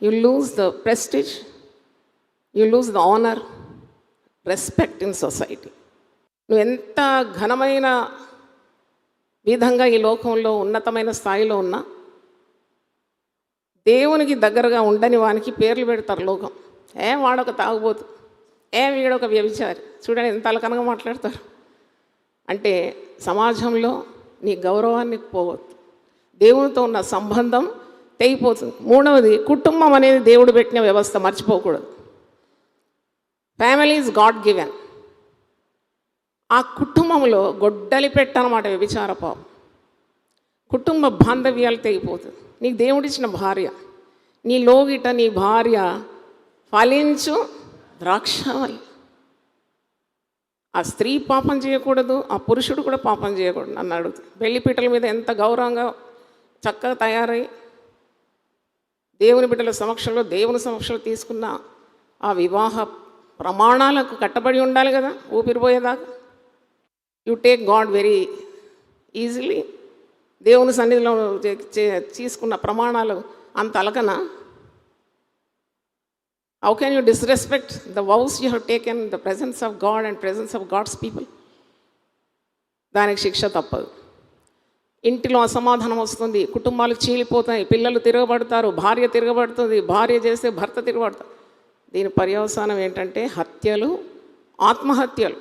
You lose the prestige, you lose the honour, respect in society. నువ్వు ఎంత ఘనమైన విధంగా ఈ లోకంలో ఉన్నతమైన స్థాయిలో ఉన్నా దేవునికి దగ్గరగా ఉండని వానికి పేర్లు పెడతారు లోకం. వాడొక తాగుబోతు, వీడొక వ్యభిచారి, చూడండి ఎంత అలకనగా మాట్లాడతారు. అంటే సమాజంలో నీ గౌరవాన్ని పోవద్దు, దేవునితో ఉన్న సంబంధం తెగిపోతుంది. మూడవది, కుటుంబం అనేది దేవుడు పెట్టిన వ్యవస్థ, మర్చిపోకూడదు. Family is God given. ఆ కుటుంబంలో గొడ్డలి పెట్టనమాట వ్యభిచార పాపం. కుటుంబ బాంధవ్యాలు తెగిపోతుంది. నీకు దేవుడిచ్చిన భార్య, నీ లోగిట నీ భార్య ఫలించు ద్రాక్షవల్లి. ఆ స్త్రీ పాపం చేయకూడదు, ఆ పురుషుడు కూడా పాపం చేయకూడదు నన్ను అడుగుతుంది. పెళ్లిపీటల మీద ఎంత గౌరవంగా చక్కగా తయారై దేవుని బిడ్డల సమక్షంలో దేవుని సమక్షంలో తీసుకున్న ఆ వివాహ ప్రమాణాలకు కట్టబడి ఉండాలి కదా ఊపిరిపోయేదాకా. You take God very easily. దేవుని సన్నిధిలో తీసుకున్న ప్రమాణాలు అంత అలకనా? How can you disrespect the vows you have taken in the presence of God and presence of God's people? దానికి శిక్ష తప్పదు. ఇంటిలో అసమాధానం వస్తుంది, కుటుంబాలు చీలిపోతాయి, పిల్లలు తిరగబడతారు, భార్య తిరగబడుతుంది, భార్య చేస్తే భర్త తిరగబడతారు. దీని పర్యవసానం ఏంటంటే హత్యలు, ఆత్మహత్యలు.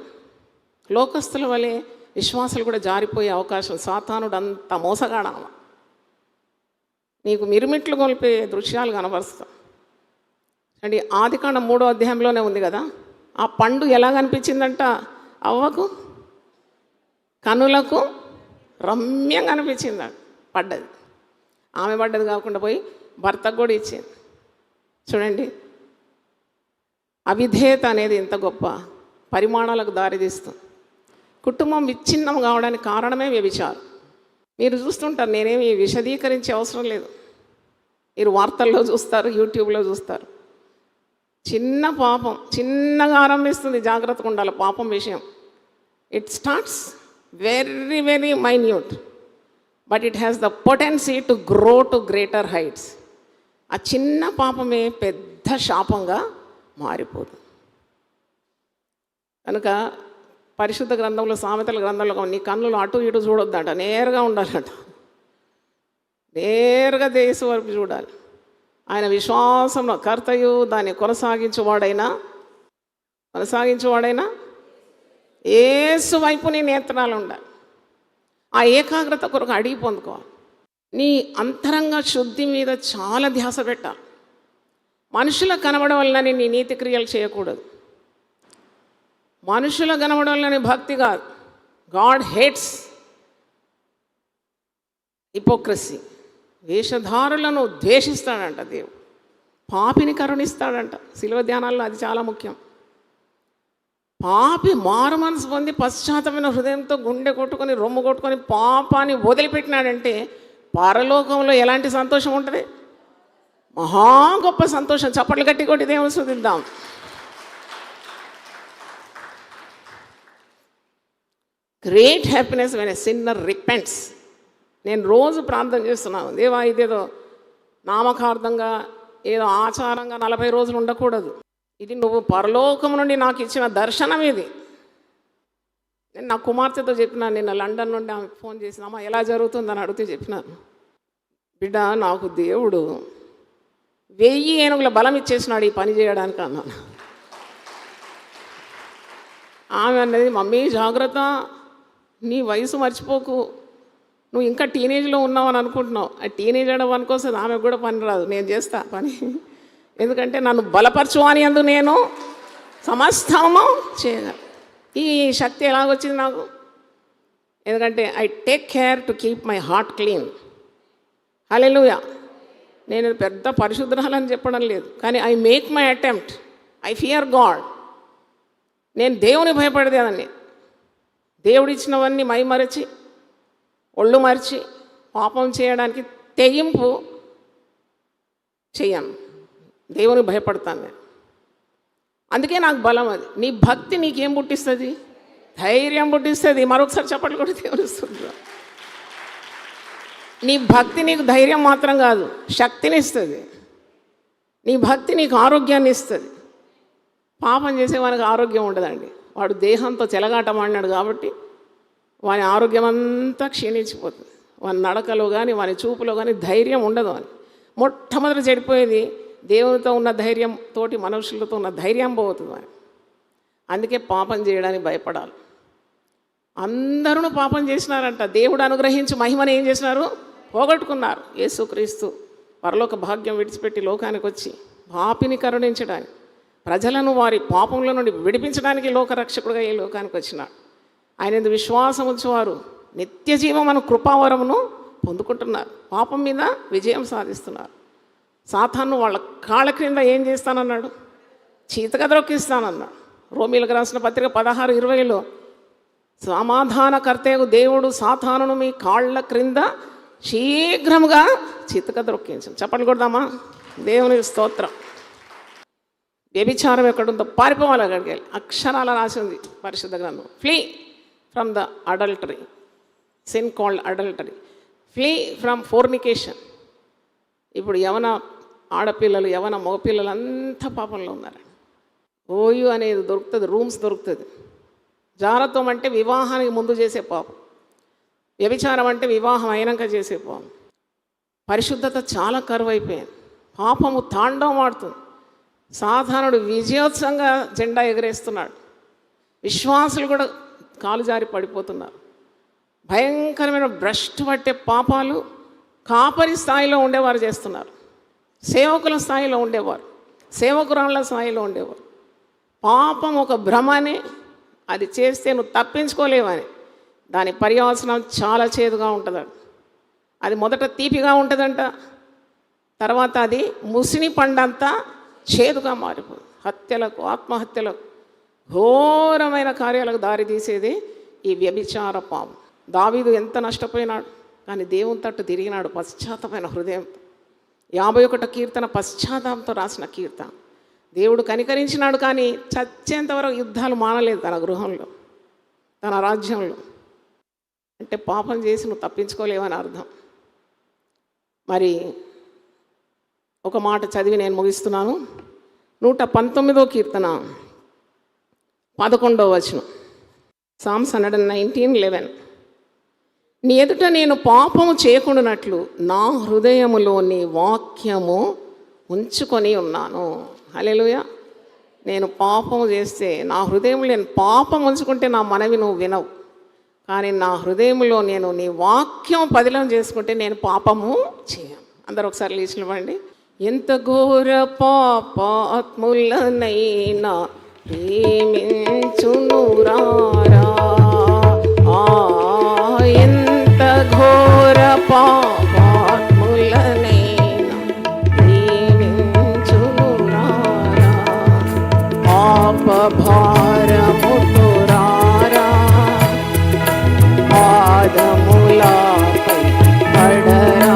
లోకస్తుల వలె విశ్వాసాలు కూడా జారిపోయే అవకాశం. సాతానుడు అంత మోసగాడనమాట. నీకు మిరుమిట్లు గొలిపే దృశ్యాలు కనబరుస్తాం అండి. ఆదికాండం 3వ అధ్యాయంలోనే ఉంది కదా, ఆ పండు ఎలా కనిపించిందంట అవ్వకు, కనులకు రమ్యంగా అనిపించింది. పడ్డది. ఆమె పడ్డది కాకుండా పోయి భర్తకు కూడా ఇచ్చింది. చూడండి, అవిధేయత అనేది ఎంత గొప్ప పరిమాణాలకు దారితీస్తుంది. కుటుంబం విచ్ఛిన్నం కావడానికి కారణమే వ్యభిచారం. మీరు చూస్తుంటారు, నేనేమి విశదీకరించే అవసరం లేదు. మీరు వార్తల్లో చూస్తారు, యూట్యూబ్లో చూస్తారు. చిన్న పాపం చిన్నగా ఆరంభిస్తుంది. జాగ్రత్తగా ఉండాలి పాపం విషయం. It starts very very minute, but it has the potency to grow to greater heights. ఆ చిన్న పాపమే పెద్ద శాపంగా మారిపోతుంది. కనుక పరిశుద్ధ గ్రంథంలో, సామెతల గ్రంథంలో నీ కన్నులు అటు ఇటు చూడొద్దంట, నేరుగా ఉండాలంట. నేరుగా దేశం వరకు చూడాలి. ఆయన విశ్వాసంలో కర్తయు దాన్ని కొనసాగించువాడైనా యేసు వైపు నీ నేత్రాలు ఉండాలి. ఆ ఏకాగ్రత కొరకు అడిగి పొందుకోవాలి. నీ అంతరంగ శుద్ధి మీద చాలా ధ్యాస పెట్టాలి. మనుషుల కనబడవలనని నీ నీతి క్రియలు చేయకూడదు. మనుషుల కనబడవలనని భక్తి కాదు. God hates hypocrisy. వేషధారులను ద్వేషిస్తాడంట దేవుడు. పాపిని కరుణిస్తాడంట. శిలువ ధ్యానాల్లో అది చాలా ముఖ్యం. పాపి మారు మనసు పొంది పశ్చాత్తమైన హృదయంతో గుండె కొట్టుకొని రొమ్ము కొట్టుకొని పాపాన్ని వదిలిపెట్టినాడంటే పరలోకంలో ఎలాంటి సంతోషం ఉంటుంది? మహా గొప్ప సంతోషం. చప్పట్లు గట్టి కొట్టి దేవుని స్తుతిద్దాం. Great happiness when a sinner repents. నేను రోజు ప్రార్థన చేస్తున్నాను, దేవా ఇదేదో నామకార్థంగా ఏదో ఆచారంగా 40 రోజులు ఉండకూడదు. ఇది నువ్వు పరలోకం నుండి నాకు ఇచ్చిన దర్శనం. ఇది నేను నా కుమార్తెతో చెప్పినాను. నిన్న లండన్ నుండి ఆమె ఫోన్ చేసిన, అమ్మ ఎలా జరుగుతుందని అడిగితే చెప్పినాను, బిడ్డ నాకు దేవుడు 1000 ఏనుగుల బలం ఇచ్చేసినాడు ఈ పని చేయడానికి అన్నాను. ఆమె అన్నది, మమ్మీ జాగ్రత్త, నీ వయసు మర్చిపోకు, నువ్వు ఇంకా టీనేజ్లో ఉన్నావని అనుకుంటున్నావు. ఆ టీనేజ్ అవడానికి వస్తుంది, ఆమెకు కూడా పని రాదు. నేను చేస్తా పని, ఎందుకంటే నన్ను బలపరచు అని అందు నేను సమస్తము చేయగలను. ఈ శక్తి ఎలాగొచ్చింది నాకు? ఎందుకంటే I take care to keep my heart clean. Hallelujah. నేను పెద్ద పరిశుద్ధరాలని చెప్పడం లేదు, కానీ I make my attempt. I fear God. నేను దేవుని భయపడేదాన్ని. దేవుడిచ్చినవన్నీ మైమరచి ఒళ్ళు మరిచి పాపం చేయడానికి తెగింపు చెయ్యను. దేవుని భయపడతాను నేను. అందుకే నాకు బలం అది. నీ భక్తి నీకేం పుట్టిస్తుంది? ధైర్యం పుట్టిస్తుంది. మరొకసారి చెప్పట్లు కూడా దేవుని స్తుతిద్దాం. నీ భక్తి నీకు ధైర్యం మాత్రం కాదు, శక్తిని ఇస్తుంది. నీ భక్తి నీకు ఆరోగ్యాన్ని ఇస్తుంది. పాపం చేసేవానికి ఆరోగ్యం ఉండదండి. వాడు దేహంతో చెలగాటమాడినాడు కాబట్టి వాని ఆరోగ్యం అంతా క్షీణించిపోతుంది. వాని నడకలో కానీ వాని చూపులో కానీ ధైర్యం ఉండదు. అని మొట్టమొదటి చెడిపోయేది దేవునితో ఉన్న ధైర్యం తోటి మనుషులతో ఉన్న ధైర్యం పోతుంది అని. అందుకే పాపం చేయడానికి భయపడాలి. అందరూ పాపం చేసినారంట. దేవుడు అనుగ్రహించి మహిమను ఏం చేసినారు? పోగొట్టుకున్నారు. యేసుక్రీస్తు పరలోక భాగ్యం విడిచిపెట్టి లోకానికి వచ్చి పాపిని కరుణించడానికి, ప్రజలను వారి పాపంలో నుండి విడిపించడానికి లోకరక్షకుడుగా ఈ లోకానికి వచ్చినాడు. ఆయన ఎందుకు విశ్వాసం ఉంచేవారు నిత్య జీవమును కృపావరమును పొందుకుంటున్నారు. పాపం మీద విజయం సాధిస్తున్నారు. సాతాను వాళ్ళ కాళ్ళ క్రింద ఏం చేస్తానన్నాడు? చీతగా ద్రొక్కిస్తానన్నాడు. రోమీలకు రాసిన పత్రిక 16:20లో సమాధానకర్తయగు దేవుడు సాతానును మీ కాళ్ళ క్రింద శీఘ్రముగా చితక ద్రొక్కించను. చెప్పండి కొడదామా? దేవునికి స్తోత్రం. వ్యభిచారం ఎక్కడుందో పారిపోవాలి అక్కడికి వెళ్ళి. అక్షరాల రాసింది పరిశుద్ధ గ్రంథం. Flea from the adultery, sin called adultery. Flea from fornication. ఇప్పుడు యవన ఆడపిల్లలు, యవన మగపిల్లలు అంతా పాపంలో ఉన్నారు. ఓయు అనేది దొరుకుతుంది, రూమ్స్ దొరుకుతుంది. జారత్వం అంటే వివాహానికి ముందు చేసే పాపం. వ్యభిచారం అంటే వివాహం అయినాక చేసే పాపం. పరిశుద్ధత చాలా కరువైపోయింది. పాపము తాండవం ఆడుతుంది. సాధారణుడు విజయోత్సవంగా జెండా ఎగరేస్తున్నాడు. విశ్వాసులు కూడా కాలు జారి పడిపోతున్నారు. భయంకరమైన భ్రష్టు పట్టే పాపాలు కాపరి స్థాయిలో ఉండేవారు చేస్తున్నారు. సేవకుల స్థాయిలో ఉండేవారు, సేవకురాళ్ళ స్థాయిలో ఉండేవారు. పాపం ఒక భ్రమని, అది చేస్తే నువ్వు తప్పించుకోలేవని. దాని పర్యవసనం చాలా చేదుగా ఉంటుందంట. అది మొదట తీపిగా ఉంటుందంట, తర్వాత అది ముసిని పండంతా చేదుగా మారిపోతుంది. హత్యలకు, ఆత్మహత్యలకు, ఘోరమైన కార్యాలకు దారి తీసేది ఈ వ్యభిచార పాపం. దావీదు ఎంత నష్టపోయినాడు, కానీ దేవుని తట్టు తిరిగినాడు పశ్చాత్తమైన హృదయంతో. 51వ కీర్తన పశ్చాత్తాపంతో రాసిన కీర్తన. దేవుడు కనికరించినాడు, కానీ చచ్చేంతవరకు యుద్ధాలు మానలేదు తన గృహంలో, తన రాజ్యంలో. అంటే పాపం చేసి నువ్వు తప్పించుకోలేవని అర్థం. మరి ఒక మాట చదివి నేను ముగిస్తున్నాను. 119వ కీర్తన 11వ వచనం. సామ్స్ 119:11. నీ ఎదుట నేను పాపము చేయకుండానట్లు నా హృదయములో నీ వాక్యము ఉంచుకొని ఉన్నాను. హల్లెలూయా. నేను పాపము చేస్తే నా హృదయంలో నేను పాపం ఉంచుకుంటే నా మనవి నువ్వు వినవు, కానీ నా హృదయంలో నేను నీ వాక్యం పదిలం చేసుకుంటే నేను పాపము చేయను. అందరూ ఒకసారి లేచివ్వండి. ఎంత ఘోర పాపాత్ములనైనా ప్రేమించునురారా. ఎంత ఘోర పాపాత్ములనైనా ప్రేమించునురారా. పాప భారముతో రారా, పాదములపై పడరా.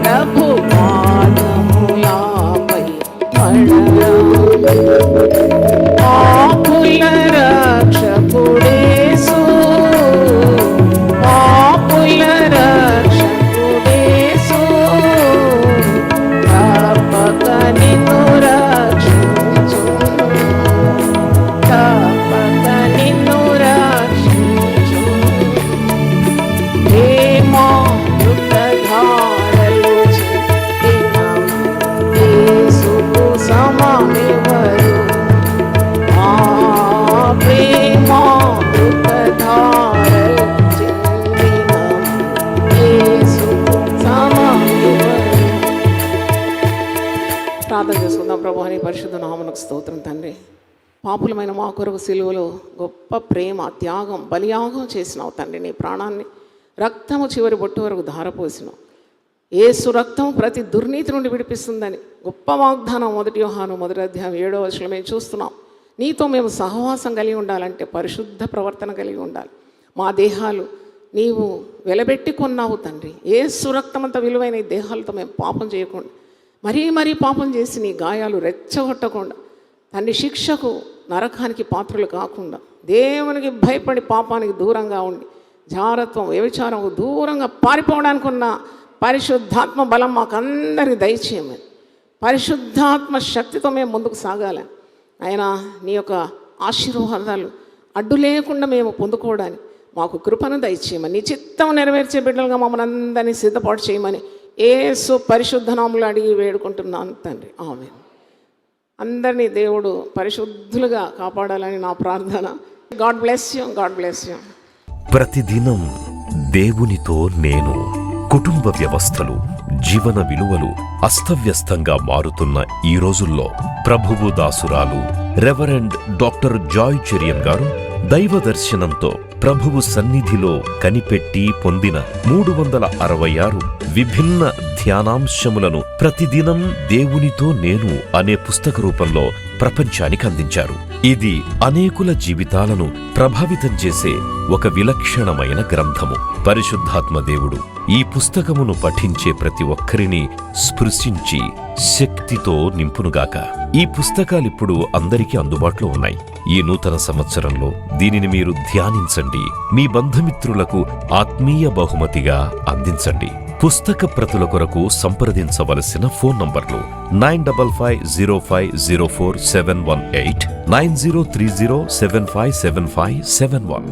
ప్రభు పాదములపై పడరా. పాపుల రక్షకుడేసు, పాపుల రక్షకుడేసు, తప్పక నిన్ను రక్షించు, తప్పక నిన్ను రక్షించు. ప్రేమామృతధారలు చిందిన యేసుకు సమమెవరు. ప్రేమామృతధారలు చిందిన యేసుకు సమమెవరు. ప్రార్థన చేసుకుందాం. ప్రభువా, నీ పరిశుద్ధ నామమునకు స్తోత్రం తండ్రి. పాపులమైన మా కొరకు సిలువలో గొప్ప ప్రేమ, త్యాగం, బలియాగం చేసినావు తండ్రి. నీ ప్రాణాన్ని, రక్తము చివరి బొట్టు వరకు ధారపోసినావు. యేసు రక్తం ప్రతి దుర్నీతి నుండి విడిపిస్తుందని గొప్ప వాగ్దానం 1 యోహాను 1:7 మేము చూస్తున్నాం. నీతో మేము సహవాసం కలిగి ఉండాలంటే పరిశుద్ధ ప్రవర్తన కలిగి ఉండాలి. మా దేహాలు నీవు వెలబెట్టి కొన్నావు తండ్రి. యేసు రక్తం అంత విలువైన ఈ దేహాలతో మేము పాపం చేయకుండా, మరీ పాపం చేసి నీ గాయాలు రెచ్చగొట్టకుండా తండ్రి, శిక్షకు నరకానికి పాత్రలు కాకుండా దేవునికి భయపడి పాపానికి దూరంగా ఉండి జారత్వం, వ్యభిచారం దూరంగా పారిపోవడానికి ఉన్న పరిశుద్ధాత్మ బలం మాకందరికి దయచేయమని, పరిశుద్ధాత్మ శక్తితో మేము ముందుకు సాగాలని ఆయన నీ యొక్క ఆశీర్వాదాలు అడ్డు లేకుండా మేము పొందుకోవడానికి మాకు కృపను దయచేయమని, నీ చిత్తం నెరవేర్చే బిడ్డలుగా మమ్మల్ని అందరినీ సిద్ధపాటు చేయమని యేసు పరిశుద్ధ నామములో అడిగి వేడుకుంటున్నాను తండ్రి. ఆమేన్. అందరినీ దేవుడు పరిశుద్ధులుగా కాపాడాలని నా ప్రార్థన. God bless you. God bless you. ప్రతిదినం దేవునితో నేను. కుటుంబ వ్యవస్థలు, జీవన విలువలు అస్తవ్యస్తంగా మారుతున్న ఈ రోజుల్లో ప్రభువు దాసురాలు రెవరెండ్ డాక్టర్ జాయ్ చెరియన్ గారు దైవ దర్శనంతో ప్రభువు సన్నిధిలో కనిపెట్టి పొందిన 366 విభిన్న ధ్యానాంశములను ప్రతిదినం దేవునితో నేను అనే పుస్తక రూపంలో ప్రపంచానికి అందించారు. ఇది అనేకుల జీవితాలను ప్రభావితం చేసే ఒక విలక్షణమైన గ్రంథము. పరిశుద్ధాత్మ దేవుడు ఈ పుస్తకమును పఠించే ప్రతి ఒక్కరిని స్పృశించి శక్తితో నింపునుగాక. ఈ పుస్తకాలిప్పుడు అందరికీ అందుబాటులో ఉన్నాయి. ఈ నూతన సంవత్సరంలో దీనిని మీరు ధ్యానించండి, మీ బంధుమిత్రులకు ఆత్మీయ బహుమతిగా అందించండి. పుస్తక ప్రతుల కొరకు సంప్రదించవలసిన ఫోన్ నంబర్లు 9550504718, 9030757571.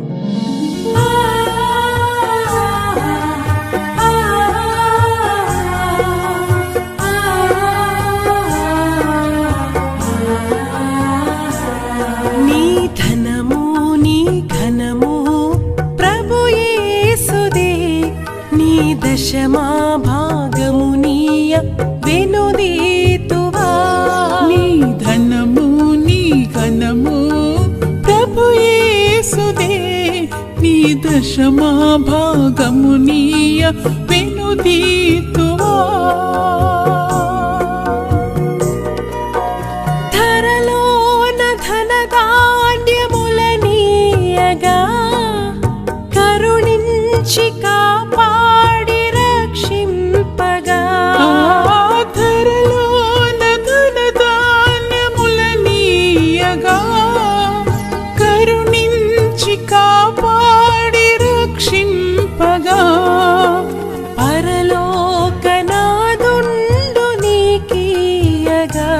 దశమా భాగమునీయ వెనుదీతువా. నీ ధనము నీ ఘనము ప్రభు యేసుదే, నీ దశమా భాగమునీయ వెనుదీతువా. ధరలోన ధనధాన్యములనీయగా కరుణించి కాపాడి రక్షింపగా. ధరలోన ధనధాన్యములనీయగా కరుణించి కాపాడి రక్షింపగా. పరలోకనాదుండు నీకీయగా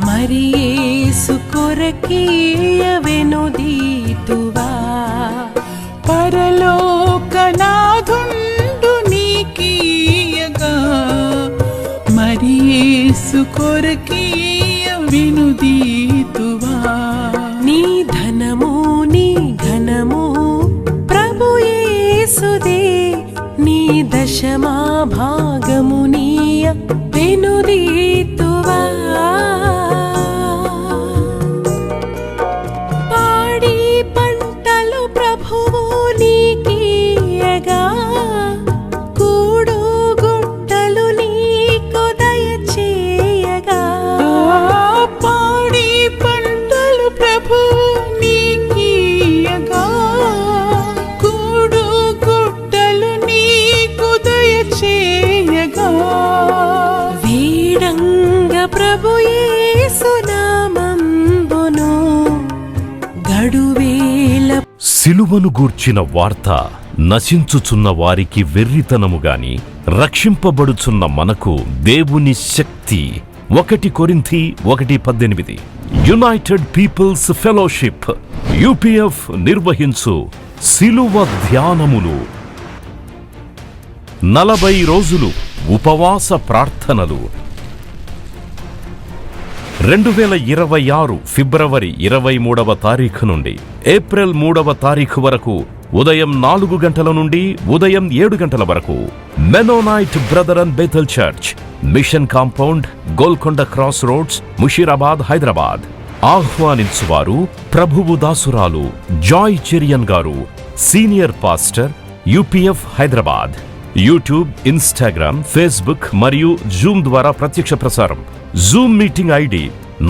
మరి యేసు కొరకీయ వెనుదీతువా. పరలోకనాథుండు నీకీయగా మరి యేసు కొరకీయ వెనుదీతువా. నీ ధనము నీ ఘనము ప్రభు యేసుదే, నీ దశమా భాగమునీయ వెనుదీతువా. పాడి పంటలు ప్రభువు నీకీయగా కూడు గుట్టలు నీకు దయచేయగా. పాడి పంటలు ప్రభు నీకీయగా కూడు గుట్టలు నీకు దయచేయగా. వీడంగ ప్రభు యేసు నామంబును గడువేల. సిలువను గూర్చిన వార్త నశించుచున్న వారికి వెర్రితనముగాని, రక్షింపబడుచున్న మనకు దేవుని శక్తి. 1 కొరింథీ 1:18. యునైటెడ్ పీపుల్స్ ఫెలోషిప్ UPF నిర్వహించు సిలువ ధ్యానములు. 40 రోజులు ఉపవాస ప్రార్థనలు. 2026 ఫిబ్రవరి 23వ తారీఖు నుండి ఏప్రిల్ 3వ తారీఖు వరకు ఉదయం 4 గంటల నుండి ఉదయం 7 గంటల వరకు Mennonite brother and Bethel church, mission compound, Golconda cross roads, Musheerabad, Hyderabad. ఆహ్వానించువారు ప్రభువు దాసురాలు జాయ్ చెరియన్ గారు, senior pastor, UPF Hyderabad. YouTube, Instagram, Facebook మరియు జూమ్ ద్వారా ప్రత్యక్ష ప్రసారం. Zoom meeting ID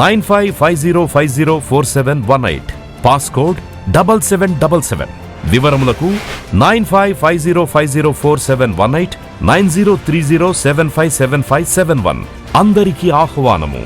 9550504718, passcode 7777. వివరములకు 9550504718, 9030757571. అందరికీ ఆహ్వానము.